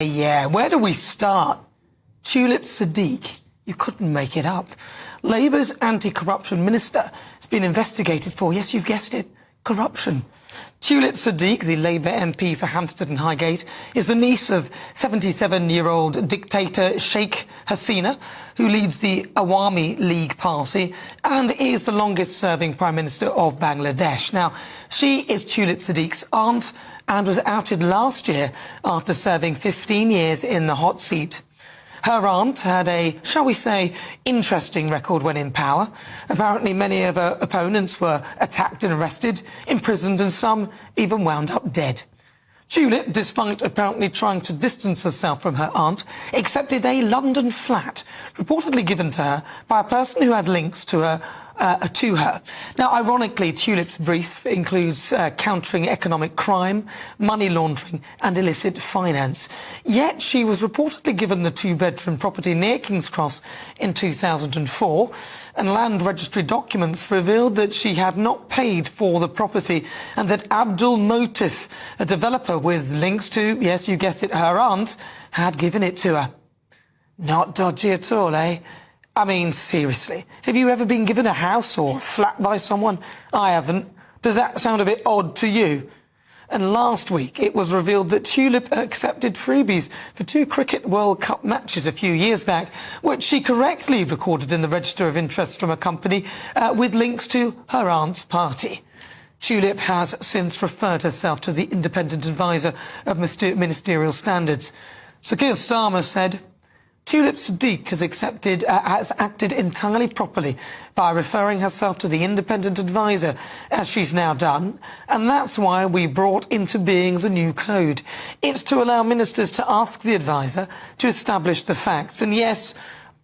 Yeah, where do we start? Tulip Siddiq, you couldn't make it up. Labour's anti-corruption minister has been investigated for, yes, you've guessed it, corruption. Tulip Siddiq, the Labour MP for Hampstead and Highgate, is the niece of 77-year-old dictator Sheikh Hasina, who leads the Awami League party and is the longest-serving Prime Minister of Bangladesh. Now, she is Tulip Siddiq's aunt and was outed last year after serving 15 years in the hot seat. Her aunt had a, shall we say, interesting record when in power. Apparently many of her opponents were attacked and arrested, imprisoned, and some even wound up dead. Tulip, despite apparently trying to distance herself from her aunt, accepted a London flat, reportedly given to her by a person who had links to her. Now, ironically, Tulip's brief includes countering economic crime, money laundering and illicit finance. Yet she was reportedly given the two-bedroom property near King's Cross in 2004, and land registry documents revealed that she had not paid for the property and that Abdul Motif, a developer with links to, yes, you guessed it, her aunt, had given it to her. Not dodgy at all, eh? I mean, seriously, have you ever been given a house or a flat by someone? I haven't. Does that sound a bit odd to you? And last week, it was revealed that Tulip accepted freebies for 2 Cricket World Cup matches a few years back, which she correctly recorded in the Register of Interest from a company with links to her aunt's party. Tulip has since referred herself to the independent advisor of ministerial standards. Sir Keir Starmer said, Tulip Siddiq has acted entirely properly by referring herself to the independent advisor, as she's now done, and that's why we brought into being the new code. It's to allow ministers to ask the advisor to establish the facts, and yes,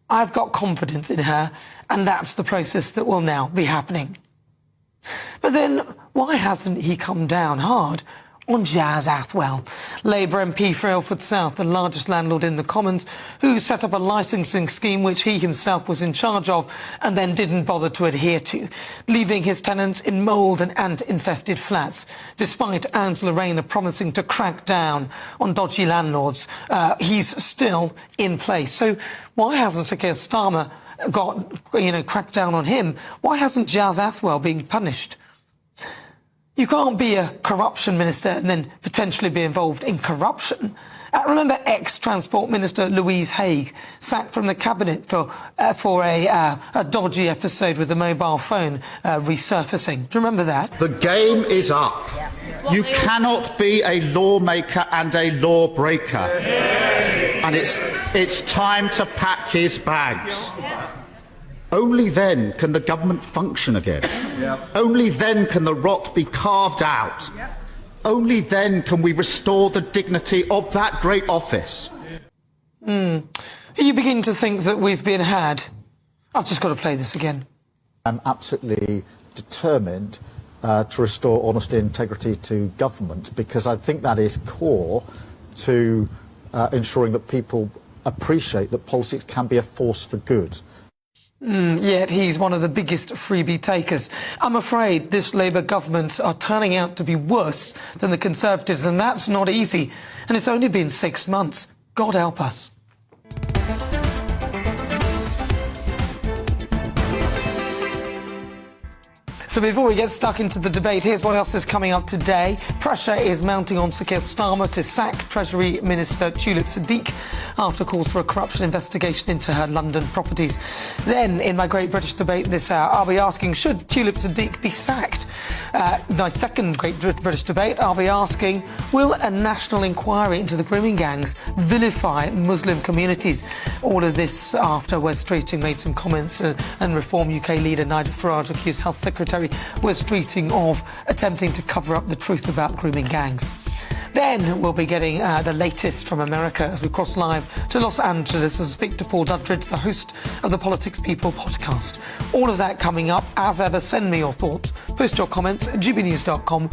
I've got confidence in her, and that's the process that will now be happening. But then, why hasn't he come down hard on Jas Athwell, Labour MP for Ilford South, the largest landlord in the Commons, who set up a licensing scheme which he himself was in charge of and then didn't bother to adhere to, leaving his tenants in mould and ant-infested flats, despite Angela Rayner promising to crack down on dodgy landlords. He's still in place. So why hasn't Sir Keir Starmer cracked down on him? Why hasn't Jas Athwell been punished? You can't be a corruption minister and then potentially be involved in corruption. Remember ex-Transport Minister Louise Haigh, sacked from the cabinet for a dodgy episode with the mobile phone resurfacing. Do you remember that? The game is up. You cannot be a lawmaker and a lawbreaker. And it's time to pack his bags. Only then can the government function again. Only then can the rot be carved out. Only then can we restore the dignity of that great office. Are you beginning to think that we've been had? I've just got to play this again. I'm absolutely determined to restore honesty and integrity to government, because I think that is core to ensuring that people appreciate that politics can be a force for good. Yet he's one of the biggest freebie takers. I'm afraid this Labour government are turning out to be worse than the Conservatives, and that's not easy. And it's only been 6 months. God help us. So before we get stuck into the debate, here's what else is coming up today. Pressure is mounting on Sir Keir Starmer to sack Treasury Minister Tulip Siddiq after calls for a corruption investigation into her London properties. Then, in my Great British Debate this hour, I'll be asking, should Tulip Siddiq be sacked? My second Great British Debate, I'll be asking, will a national inquiry into the grooming gangs vilify Muslim communities? All of this after Wes Streeting made some comments and Reform UK leader Nigel Farage accused Health Secretary Wes Streeting of attempting to cover up the truth about grooming gangs. Then we'll be getting the latest from America as we cross live to Los Angeles and speak to Paul Duddridge, the host of the Politics People podcast. All of that coming up. As ever, send me your thoughts. Post your comments at gbnews.com/.